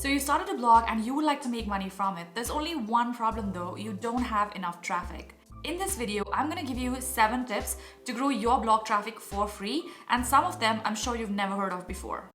So you started a blog and you would like to make money from it. There's only one problem though, you don't have enough traffic. In this video, I'm gonna give you 7 tips to grow your blog traffic for free, and some of them I'm sure you've never heard of before.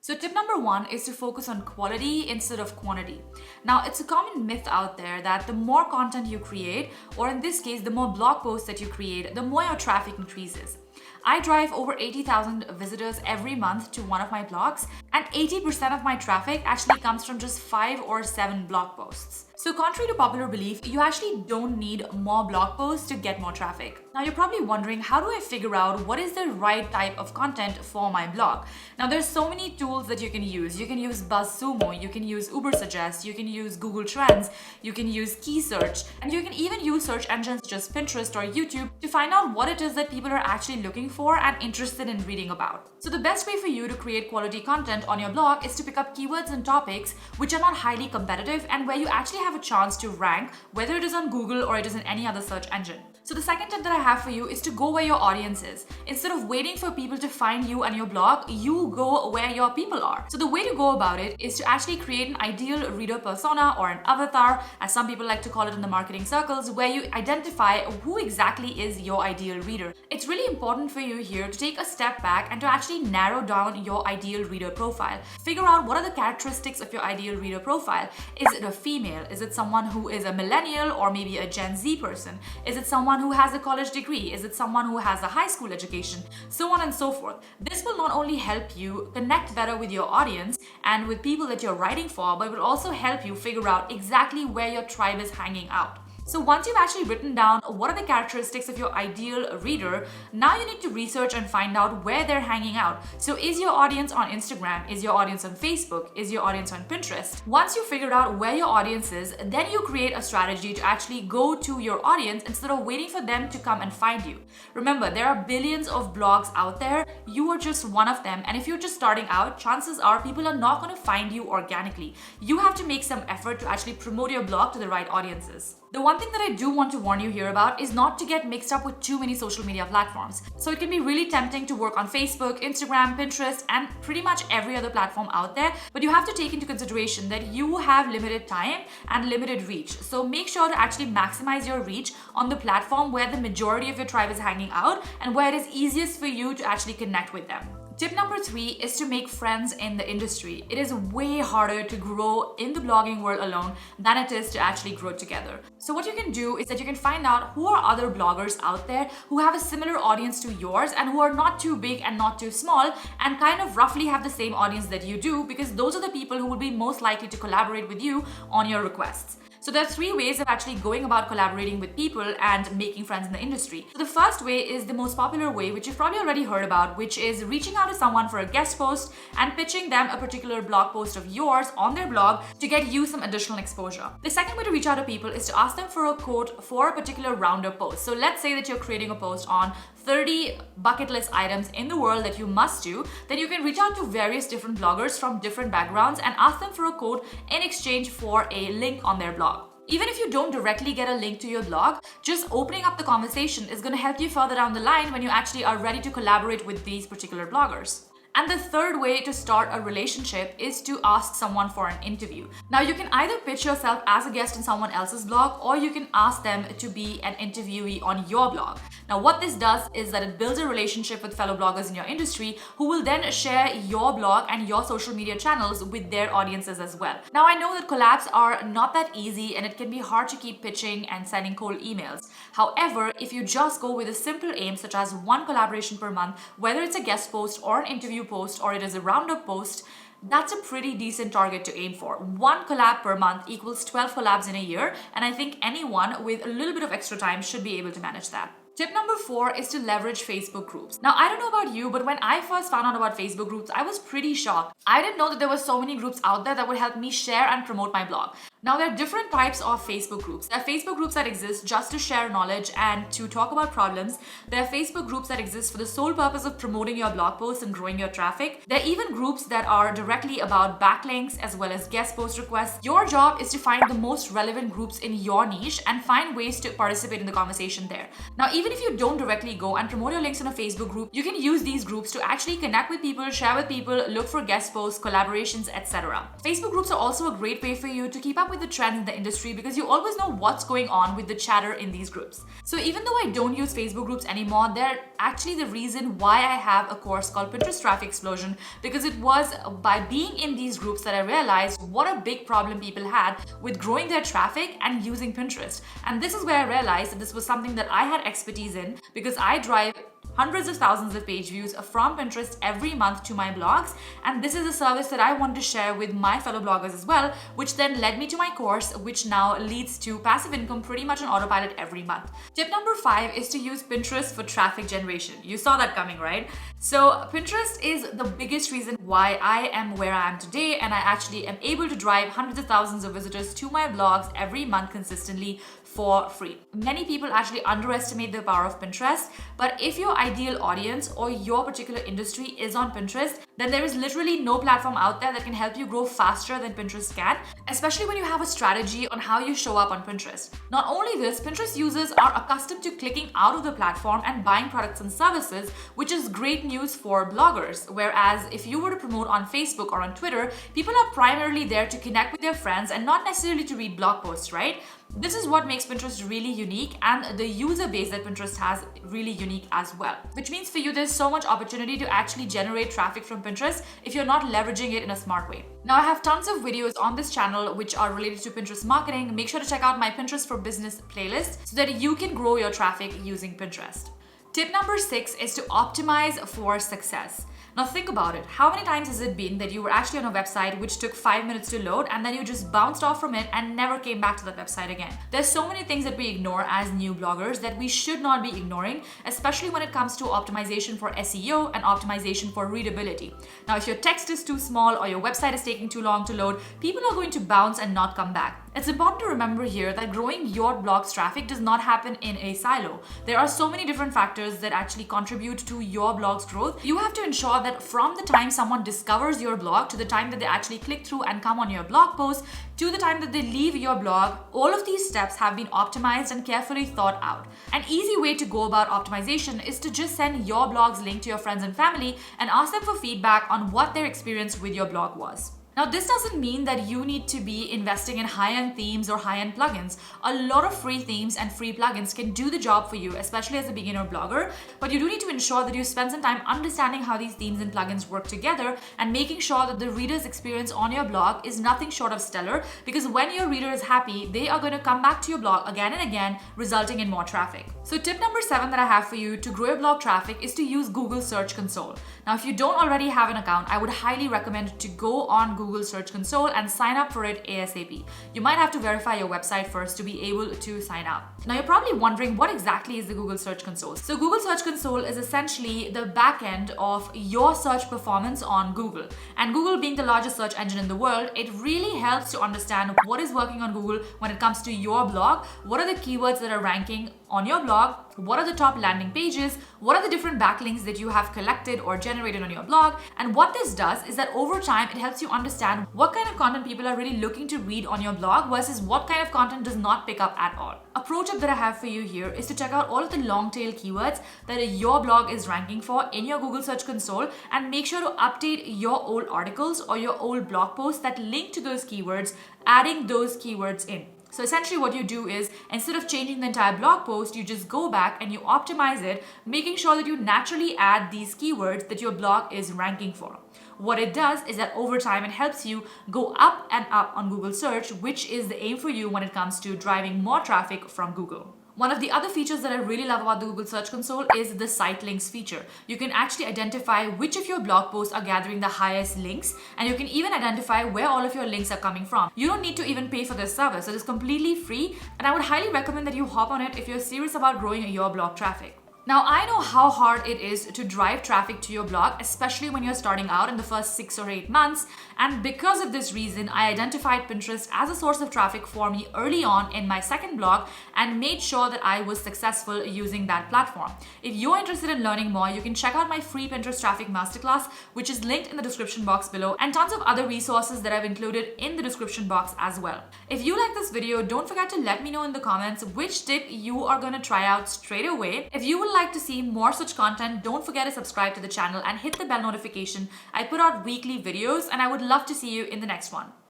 So tip number 1 is to focus on quality instead of quantity. Now, it's a common myth out there that the more content you create, or in this case, the more blog posts that you create, the more your traffic increases. I drive over 80,000 visitors every month to one of my blogs, and 80% of my traffic actually comes from just 5 or 7 blog posts. So contrary to popular belief, you actually don't need more blog posts to get more traffic. Now you're probably wondering, how do I figure out what is the right type of content for my blog? Now there's so many tools that you can use. You can use BuzzSumo, you can use Ubersuggest, you can use Google Trends, you can use Key Search, and you can even use search engines such as Pinterest or YouTube to find out what it is that people are actually looking for and interested in reading about. So the best way for you to create quality content on your blog is to pick up keywords and topics which are not highly competitive and where you actually have a chance to rank, whether it is on Google or it is in any other search engine. So the second tip that I have for you is to go where your audience is. Instead of waiting for people to find you and your blog, you go where your people are. So the way to go about it is to actually create an ideal reader persona, or an avatar, as some people like to call it in the marketing circles, where you identify who exactly is your ideal reader. It's really important for you here to take a step back and to actually narrow down your ideal reader profile. Figure out what are the characteristics of your ideal reader profile. Is it a female? Is it someone who is a millennial or maybe a Gen Z person? Is it someone who has a college degree? Is it someone who has a high school education? So on and so forth. This will not only help you connect better with your audience and with people that you're writing for, but it will also help you figure out exactly where your tribe is hanging out. So once you've actually written down what are the characteristics of your ideal reader, now you need to research and find out where they're hanging out. So is your audience on Instagram? Is your audience on Facebook? Is your audience on Pinterest? Once you figured out where your audience is, then you create a strategy to actually go to your audience instead of waiting for them to come and find you. Remember, there are billions of blogs out there. You are just one of them. And if you're just starting out, chances are people are not going to find you organically. You have to make some effort to actually promote your blog to the right audiences. The one thing that I do want to warn you here about is not to get mixed up with too many social media platforms. So it can be really tempting to work on Facebook, Instagram, Pinterest, and pretty much every other platform out there. But you have to take into consideration that you have limited time and limited reach. So make sure to actually maximize your reach on the platform where the majority of your tribe is hanging out and where it is easiest for you to actually connect with them. Tip number 3 is to make friends in the industry. It is way harder to grow in the blogging world alone than it is to actually grow together. So what you can do is that you can find out who are other bloggers out there who have a similar audience to yours and who are not too big and not too small and kind of roughly have the same audience that you do, because those are the people who will be most likely to collaborate with you on your requests. So there are 3 ways of actually going about collaborating with people and making friends in the industry. So the first way is the most popular way, which you've probably already heard about, which is reaching out to someone for a guest post and pitching them a particular blog post of yours on their blog to get you some additional exposure. The second way to reach out to people is to ask them for a quote for a particular roundup post. So let's say that you're creating a post on 30 bucket list items in the world that you must do, then you can reach out to various different bloggers from different backgrounds and ask them for a quote in exchange for a link on their blog. Even if you don't directly get a link to your blog, just opening up the conversation is going to help you further down the line when you actually are ready to collaborate with these particular bloggers. And the third way to start a relationship is to ask someone for an interview. Now you can either pitch yourself as a guest in someone else's blog, or you can ask them to be an interviewee on your blog. Now what this does is that it builds a relationship with fellow bloggers in your industry who will then share your blog and your social media channels with their audiences as well. Now I know that collabs are not that easy and it can be hard to keep pitching and sending cold emails. However, if you just go with a simple aim such as 1 collaboration per month, whether it's a guest post or an interview post or it is a roundup post, that's a pretty decent target to aim for. 1 collab per month equals 12 collabs in a year, and I think anyone with a little bit of extra time should be able to manage that. Tip number 4 is to leverage Facebook groups. Now, I don't know about you, but when I first found out about Facebook groups, I was pretty shocked. I didn't know that there were so many groups out there that would help me share and promote my blog. Now, there are different types of Facebook groups. There are Facebook groups that exist just to share knowledge and to talk about problems. There are Facebook groups that exist for the sole purpose of promoting your blog posts and growing your traffic. There are even groups that are directly about backlinks as well as guest post requests. Your job is to find the most relevant groups in your niche and find ways to participate in the conversation there. Now, even if you don't directly go and promote your links in a Facebook group, you can use these groups to actually connect with people, share with people, look for guest posts, collaborations, etc. Facebook groups are also a great way for you to keep up with the trends in the industry because you always know what's going on with the chatter in these groups. So even though I don't use Facebook groups anymore, they're actually the reason why I have a course called Pinterest Traffic Explosion, because it was by being in these groups that I realized what a big problem people had with growing their traffic and using Pinterest. And this is where I realized that this was something that I had expertise in because I drive hundreds of thousands of page views from Pinterest every month to my blogs, and this is a service that I want to share with my fellow bloggers as well, which then led me to my course, which now leads to passive income pretty much on autopilot every month. Tip number 5 is to use Pinterest for traffic generation. You saw that coming, right? So Pinterest is the biggest reason why I am where I am today, and I actually am able to drive hundreds of thousands of visitors to my blogs every month consistently for free. Many people actually underestimate the power of Pinterest, but if your ideal audience or your particular industry is on Pinterest, then there is literally no platform out there that can help you grow faster than Pinterest can, especially when you have a strategy on how you show up on Pinterest. Not only this, Pinterest users are accustomed to clicking out of the platform and buying products and services, which is great news for bloggers. Whereas if you were to promote on Facebook or on Twitter, people are primarily there to connect with their friends and not necessarily to read blog posts, right? This is what makes Pinterest really unique, and the user base that Pinterest has really unique as well. Which means for you, there's so much opportunity to actually generate traffic from Pinterest if you're not leveraging it in a smart way. Now, I have tons of videos on this channel which are related to Pinterest marketing. Make sure to check out my Pinterest for Business playlist so that you can grow your traffic using Pinterest. Tip number 6 is to optimize for success. Now think about it. How many times has it been that you were actually on a website which took 5 minutes to load and then you just bounced off from it and never came back to that website again? There's so many things that we ignore as new bloggers that we should not be ignoring, especially when it comes to optimization for SEO and optimization for readability. Now, if your text is too small or your website is taking too long to load, people are going to bounce and not come back. It's important to remember here that growing your blog's traffic does not happen in a silo. There are so many different factors that actually contribute to your blog's growth. You have to ensure that from the time someone discovers your blog to the time that they actually click through and come on your blog post to the time that they leave your blog, all of these steps have been optimized and carefully thought out. An easy way to go about optimization is to just send your blog's link to your friends and family and ask them for feedback on what their experience with your blog was. Now, this doesn't mean that you need to be investing in high-end themes or high-end plugins. A lot of free themes and free plugins can do the job for you, especially as a beginner blogger, but you do need to ensure that you spend some time understanding how these themes and plugins work together and making sure that the reader's experience on your blog is nothing short of stellar, because when your reader is happy, they are going to come back to your blog again and again, resulting in more traffic. So tip number 7 that I have for you to grow your blog traffic is to use Google Search Console. Now, if you don't already have an account, I would highly recommend to go on Google Search Console and sign up for it ASAP. You might have to verify your website first to be able to sign up. Now, you're probably wondering what exactly is the Google Search Console. So Google Search Console is essentially the back end of your search performance on Google. And Google being the largest search engine in the world, it really helps to understand what is working on Google when it comes to your blog, what are the keywords that are ranking on your blog, what are the top landing pages, what are the different backlinks that you have collected or generated on your blog. And what this does is that over time, it helps you understand what kind of content people are really looking to read on your blog versus what kind of content does not pick up at all. A pro tip that I have for you here is to check out all of the long tail keywords that your blog is ranking for in your Google Search Console, and make sure to update your old articles or your old blog posts that link to those keywords, adding those keywords in. So essentially what you do is, instead of changing the entire blog post, you just go back and you optimize it, making sure that you naturally add these keywords that your blog is ranking for. What it does is that over time, it helps you go up and up on Google search, which is the aim for you when it comes to driving more traffic from Google. One of the other features that I really love about the Google Search Console is the site links feature. You can actually identify which of your blog posts are gathering the highest links, and you can even identify where all of your links are coming from. You don't need to even pay for this service. It is completely free, and I would highly recommend that you hop on it if you're serious about growing your blog traffic. Now, I know how hard it is to drive traffic to your blog, especially when you're starting out in the first 6 or 8 months. And because of this reason, I identified Pinterest as a source of traffic for me early on in my second blog and made sure that I was successful using that platform. If you're interested in learning more, you can check out my free Pinterest traffic masterclass, which is linked in the description box below, and tons of other resources that I've included in the description box as well. If you like this video, don't forget to let me know in the comments which tip you are going to try out straight away. If you would like to see more such content, don't forget to subscribe to the channel and hit the bell notification. I put out weekly videos, and I would love to see you in the next one.